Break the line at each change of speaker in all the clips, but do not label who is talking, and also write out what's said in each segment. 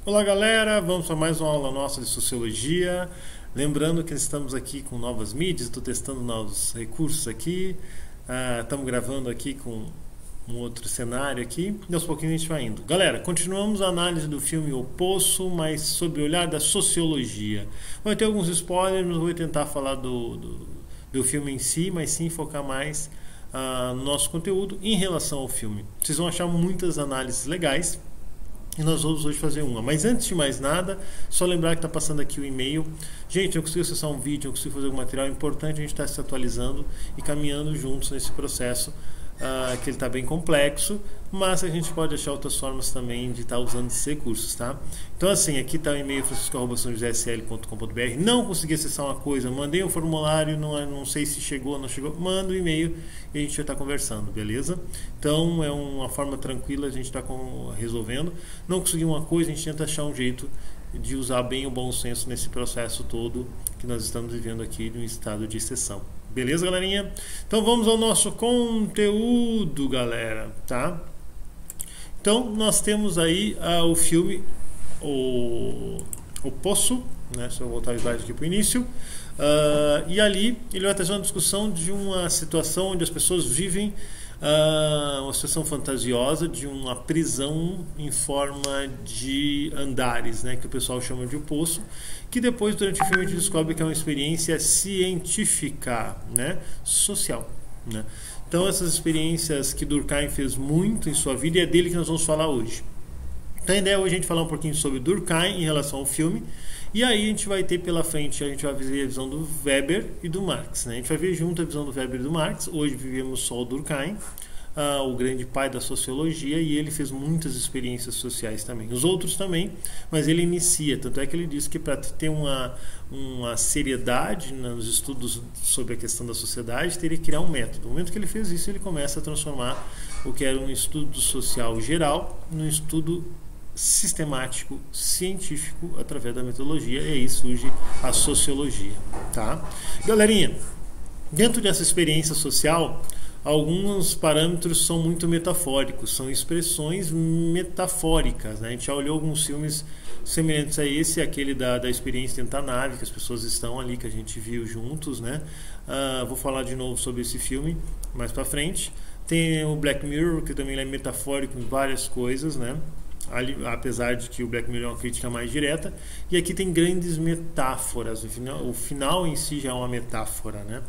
Olá galera, vamos para mais uma aula nossa de Sociologia. Lembrando que estamos aqui com novas mídias, estou testando novos recursos aqui. Estamos gravando aqui com um outro cenário aqui e aos pouquinhos a gente vai indo. Galera, continuamos a análise do filme O Poço, mas sob o olhar da sociologia. Vai ter alguns spoilers, não vou tentar falar do filme em si, mas sim focar mais no nosso conteúdo em relação ao filme. Vocês vão achar muitas análises legais. E nós vamos hoje fazer uma. Mas antes de mais nada, só lembrar que está passando aqui o e-mail. Gente, eu consigo acessar um vídeo, eu consigo fazer um material importante, a gente está se atualizando e caminhando juntos nesse processo, que ele está bem complexo, mas a gente pode achar outras formas também de estar usando esses recursos, tá? Então assim, aqui está o e-mail francisco@sojosesl.com.br. Não consegui acessar uma coisa, mandei um formulário, não sei se chegou ou não chegou, manda o e-mail e a gente vai estar conversando, beleza? Então é uma forma tranquila, a gente está resolvendo. Não consegui uma coisa, a gente tenta achar um jeito de usar bem o bom senso nesse processo todo que nós estamos vivendo aqui de um estado de exceção. Beleza, galerinha? Então vamos ao nosso conteúdo, galera, tá? Então nós temos aí o filme O Poço, né? Se eu voltar o slide aqui para o início, e ali ele vai trazer uma discussão de uma situação onde as pessoas vivem uma situação fantasiosa de uma prisão em forma de andares, né, que o pessoal chama de poço, que depois durante o filme a gente descobre que é uma experiência científica, né, social, né? Então essas experiências que Durkheim fez muito em sua vida e é dele que nós vamos falar hoje. Então a ideia hoje é a gente falar um pouquinho sobre Durkheim em relação ao filme. E aí a gente vai ter pela frente, a gente vai ver a visão do Weber e do Marx, né? A gente vai ver junto a visão do Weber e do Marx. Hoje vivemos só o Durkheim, o grande pai da sociologia, e ele fez muitas experiências sociais também. Os outros também, mas ele inicia. Tanto é que ele diz que para ter uma seriedade nos estudos sobre a questão da sociedade, teria que criar um método. No momento que ele fez isso, ele começa a transformar o que era um estudo social geral num estudo sistemático, científico, através da metodologia, e aí surge a sociologia, tá? Galerinha, dentro dessa experiência social, alguns parâmetros são muito metafóricos, são expressões metafóricas, né? A gente já olhou alguns filmes semelhantes a esse, aquele da experiência dentro da nave, que as pessoas estão ali, que a gente viu juntos, né? Vou falar de novo sobre esse filme mais pra frente. Tem o Black Mirror, que também é metafórico em várias coisas, né? Apesar de que o Black Mirror é uma crítica mais direta, e aqui tem grandes metáforas. O final em si já é uma metáfora, né?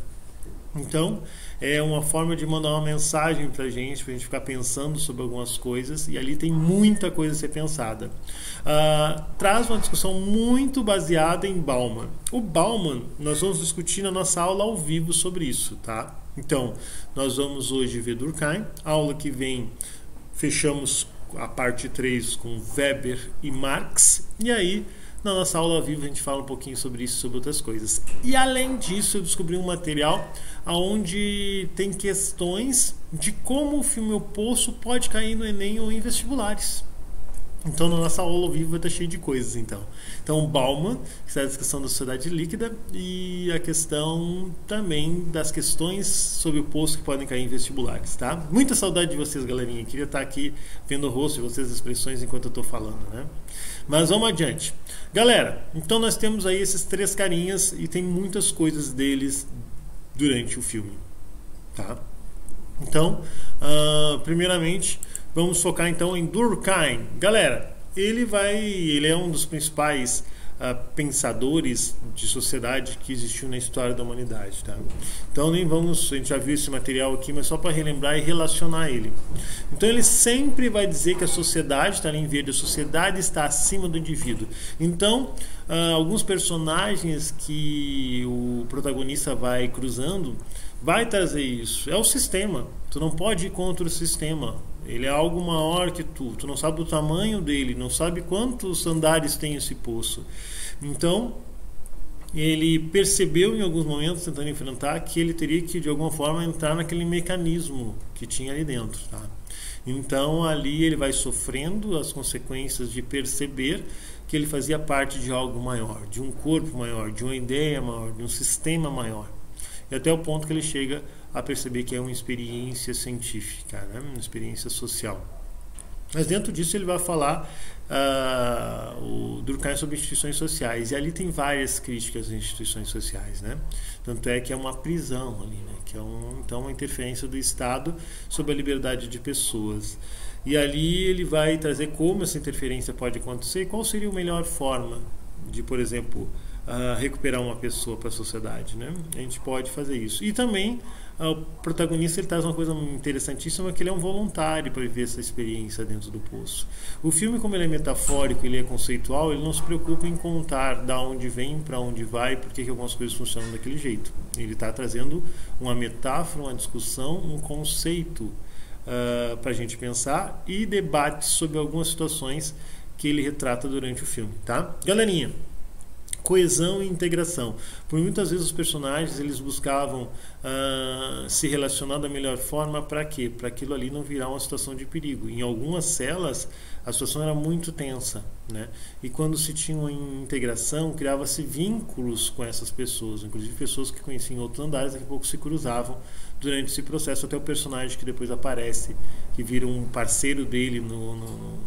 Então é uma forma de mandar uma mensagem pra gente ficar pensando sobre algumas coisas, e ali tem muita coisa a ser pensada. Traz uma discussão muito baseada em Bauman. O Bauman nós vamos discutir na nossa aula ao vivo sobre isso, tá? Então nós vamos hoje ver Durkheim. A aula que vem fechamos a parte 3 com Weber e Marx, e aí na nossa aula ao vivo a gente fala um pouquinho sobre isso e sobre outras coisas. E além disso eu descobri um material onde tem questões de como o filme O Poço pode cair no Enem ou em vestibulares. Então na nossa aula ao vivo vai estar cheio de coisas. Então Bauman, que é a discussão da sociedade líquida, e a questão também das questões sobre o poço que podem cair em vestibulares, tá? Muita saudade de vocês, galerinha. Queria estar aqui vendo o rosto de vocês, as expressões enquanto eu estou falando, né? Mas vamos adiante. Galera, então nós temos aí esses três carinhas e tem muitas coisas deles durante o filme, tá? Então, primeiramente, vamos focar então em Durkheim. Galera, ele é um dos principais pensadores de sociedade que existiu na história da humanidade, tá? Então a gente já viu esse material aqui, mas só para relembrar e relacionar ele. Então ele sempre vai dizer que a sociedade está ali em verde, a sociedade está acima do indivíduo. Então alguns personagens que o protagonista vai cruzando vai trazer isso. É o sistema. Tu não pode ir contra o sistema. Ele é algo maior que tu não sabe o tamanho dele, não sabe quantos andares tem esse poço. Então ele percebeu em alguns momentos, tentando enfrentar, que ele teria que de alguma forma entrar naquele mecanismo que tinha ali dentro, tá? Então ali ele vai sofrendo as consequências de perceber que ele fazia parte de algo maior, de um corpo maior, de uma ideia maior, de um sistema maior. E até o ponto que ele chega a perceber que é uma experiência científica, né? Uma experiência social. Mas dentro disso ele vai falar o Durkheim sobre instituições sociais, e ali tem várias críticas às instituições sociais, né? Tanto é que é uma prisão ali, né? Que é então uma interferência do Estado sobre a liberdade de pessoas. E ali ele vai trazer como essa interferência pode acontecer e qual seria a melhor forma de, por exemplo, recuperar uma pessoa para a sociedade, né? A gente pode fazer isso. E também o protagonista ele traz uma coisa interessantíssima, que ele é um voluntário para viver essa experiência dentro do poço. O filme, como ele é metafórico, ele é conceitual, ele não se preocupa em contar da onde vem, para onde vai, por que algumas coisas funcionam daquele jeito. Ele está trazendo uma metáfora, uma discussão, um conceito para a gente pensar e debate sobre algumas situações que ele retrata durante o filme, tá? Galerinha, coesão e integração. Por muitas vezes os personagens eles buscavam se relacionar da melhor forma. Para quê? Para aquilo ali não virar uma situação de perigo. Em algumas celas a situação era muito tensa, né? E quando se tinha uma integração, criava-se vínculos com essas pessoas, inclusive pessoas que conheciam em outros andares, daqui a pouco se cruzavam durante esse processo. Até o personagem que depois aparece, que vira um parceiro dele no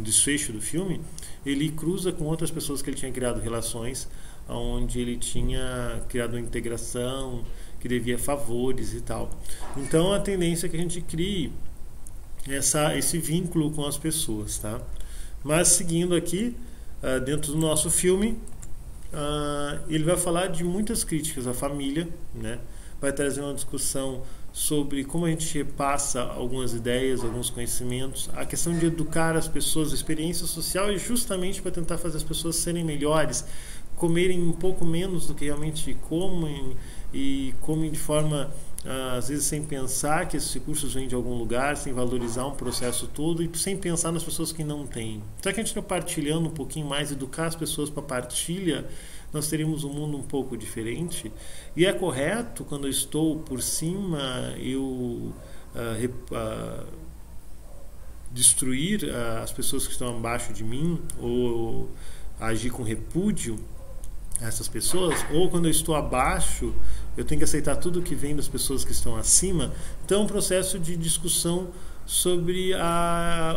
desfecho do filme, ele cruza com outras pessoas que ele tinha criado relações, onde ele tinha criado uma integração, que devia favores e tal. Então a tendência é que a gente crie esse vínculo com as pessoas, tá? Mas seguindo aqui, dentro do nosso filme, ele vai falar de muitas críticas à família, né? Vai trazer uma discussão sobre como a gente repassa algumas ideias, alguns conhecimentos. A questão de educar as pessoas, a experiência social é justamente para tentar fazer as pessoas serem melhores, comerem um pouco menos do que realmente comem, e comem de forma, às vezes, sem pensar que esses recursos vêm de algum lugar, sem valorizar um processo todo e sem pensar nas pessoas que não têm. Será que a gente está partilhando um pouquinho mais, educar as pessoas para partilha, nós teríamos um mundo um pouco diferente? E é correto, quando eu estou por cima, eu destruir as pessoas que estão abaixo de mim, ou agir com repúdio a essas pessoas? Ou quando eu estou abaixo, eu tenho que aceitar tudo que vem das pessoas que estão acima? Então é um processo de discussão sobre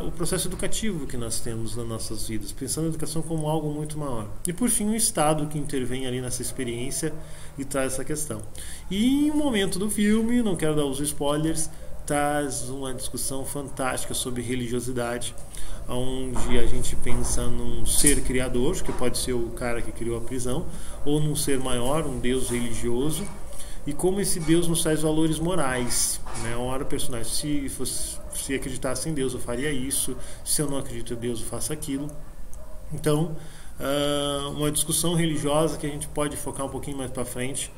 o processo educativo que nós temos nas nossas vidas, pensando a educação como algo muito maior. E por fim, o Estado que intervém ali nessa experiência e traz essa questão. E em um momento do filme, não quero dar os spoilers, traz uma discussão fantástica sobre religiosidade, onde a gente pensa num ser criador, que pode ser o cara que criou a prisão, ou num ser maior, um Deus religioso, e como esse Deus nos traz valores morais, né? Uma hora o personagem, se acreditasse em Deus, eu faria isso; se eu não acredito em Deus, eu faço aquilo. Então, uma discussão religiosa que a gente pode focar um pouquinho mais para frente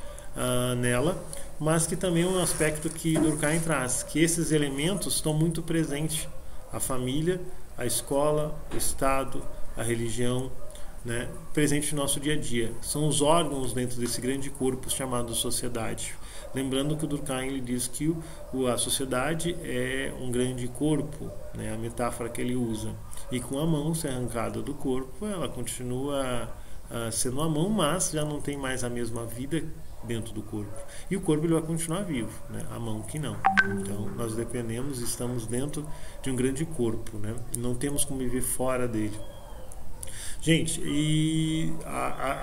nela, mas que também é um aspecto que Durkheim traz, que esses elementos estão muito presentes: a família, a escola, o Estado, a religião, né, presente no nosso dia a dia. São os órgãos dentro desse grande corpo chamado sociedade. Lembrando que o Durkheim ele diz que a sociedade é um grande corpo, né, a metáfora que ele usa. E com a mão ser arrancada do corpo, ela continua sendo uma mão, mas já não tem mais a mesma vida dentro do corpo. E o corpo ele vai continuar vivo, né? A mão que não. Então nós dependemos, estamos dentro de um grande corpo, né? Não temos como viver fora dele. Gente, e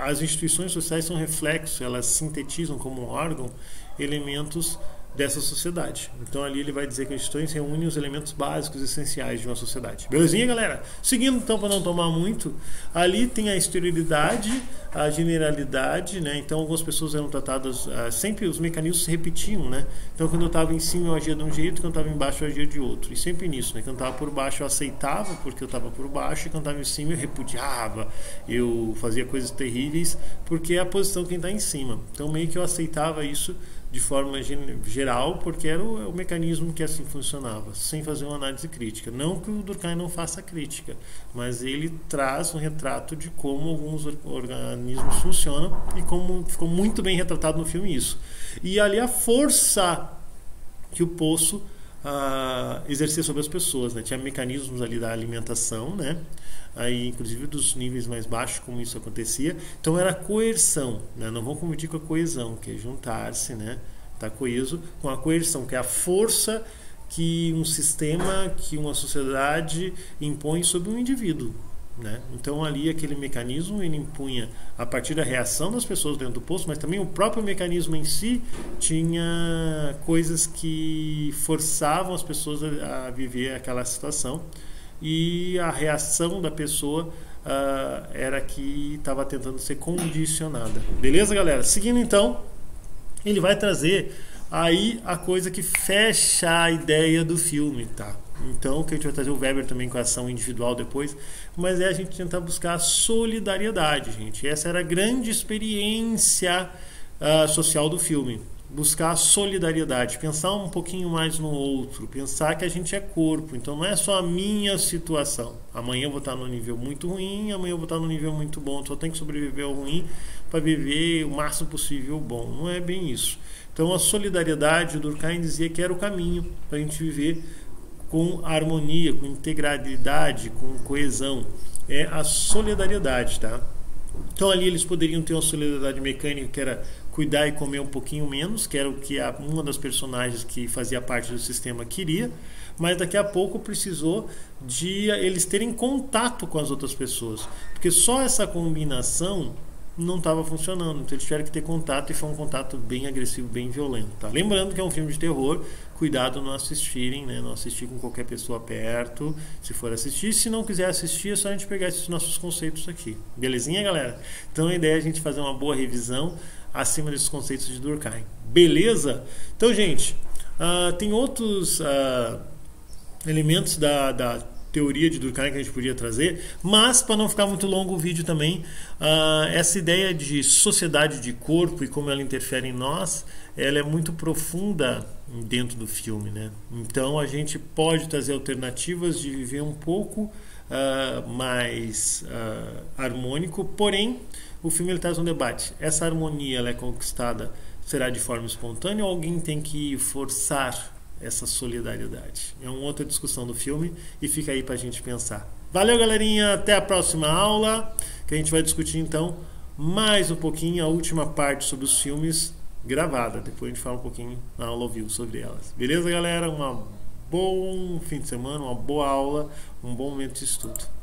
as instituições sociais são reflexo, elas sintetizam como um órgão elementos dessa sociedade. Então ali ele vai dizer que as instituições reúnem os elementos básicos essenciais de uma sociedade. Belezinha, galera? Seguindo então, para não tomar muito, ali tem a exterioridade, a generalidade, né? Então algumas pessoas eram tratadas, sempre os mecanismos se repetiam, né? Então quando eu estava em cima eu agia de um jeito, quando eu estava embaixo eu agia de outro. E sempre nisso, né? Quando eu estava por baixo eu aceitava porque eu estava por baixo, e quando eu estava em cima eu repudiava, eu fazia coisas terríveis porque é a posição de quem está em cima. Então meio que eu aceitava isso de forma geral, porque era o mecanismo que assim funcionava, sem fazer uma análise crítica. Não que o Durkheim não faça crítica, mas ele traz um retrato de como alguns organismos funcionam e como ficou muito bem retratado no filme isso. E ali a força que o poço exercia sobre as pessoas, né? Tinha mecanismos ali da alimentação, né? Aí, inclusive dos níveis mais baixos, como isso acontecia. Então era coerção, né? Não vamos confundir com a coesão, que é juntar-se, né? Tá coeso, com a coerção, que é a força que um sistema, que uma sociedade impõe sobre um indivíduo, né? Então ali aquele mecanismo ele impunha a partir da reação das pessoas dentro do poço, mas também o próprio mecanismo em si tinha coisas que forçavam as pessoas a viver aquela situação, e a reação da pessoa era que estava tentando ser condicionada. Beleza, galera? Seguindo então, ele vai trazer aí a coisa que fecha a ideia do filme, tá? Então, que a gente vai trazer o Weber também com a ação individual depois, mas é a gente tentar buscar a solidariedade, gente. Essa era a grande experiência social do filme. Buscar a solidariedade, pensar um pouquinho mais no outro, pensar que a gente é corpo, então não é só a minha situação. Amanhã eu vou estar no nível muito ruim, amanhã eu vou estar no nível muito bom, só tenho que sobreviver ao ruim para viver o máximo possível bom. Não é bem isso. Então a solidariedade, o Durkheim dizia que era o caminho para a gente viver com harmonia, com integralidade, com coesão. É a solidariedade, tá? Então ali eles poderiam ter uma solidariedade mecânica, que era cuidar e comer um pouquinho menos, que era o que uma das personagens que fazia parte do sistema queria, mas daqui a pouco precisou de eles terem contato com as outras pessoas, porque só essa combinação não estava funcionando, então eles tiveram que ter contato, e foi um contato bem agressivo, bem violento, tá? Lembrando que é um filme de terror, cuidado não assistirem, né? Não assistir com qualquer pessoa perto, se for assistir. Se não quiser assistir, é só a gente pegar esses nossos conceitos aqui, belezinha, galera? Então a ideia é a gente fazer uma boa revisão acima desses conceitos de Durkheim, beleza? Então, gente, tem outros elementos da teoria de Durkheim que a gente podia trazer, mas para não ficar muito longo o vídeo também, essa ideia de sociedade de corpo e como ela interfere em nós, ela é muito profunda dentro do filme, né? Então a gente pode trazer alternativas de viver um pouco mais harmônico, porém o filme ele traz um debate. Essa harmonia ela é conquistada, será de forma espontânea ou alguém tem que forçar essa solidariedade? É uma outra discussão do filme e fica aí pra gente pensar. Valeu, galerinha, até a próxima aula, que a gente vai discutir então mais um pouquinho a última parte sobre os filmes gravada. Depois a gente fala um pouquinho na aula ao vivo sobre elas. Beleza, galera? Um bom fim de semana, uma boa aula, um bom momento de estudo.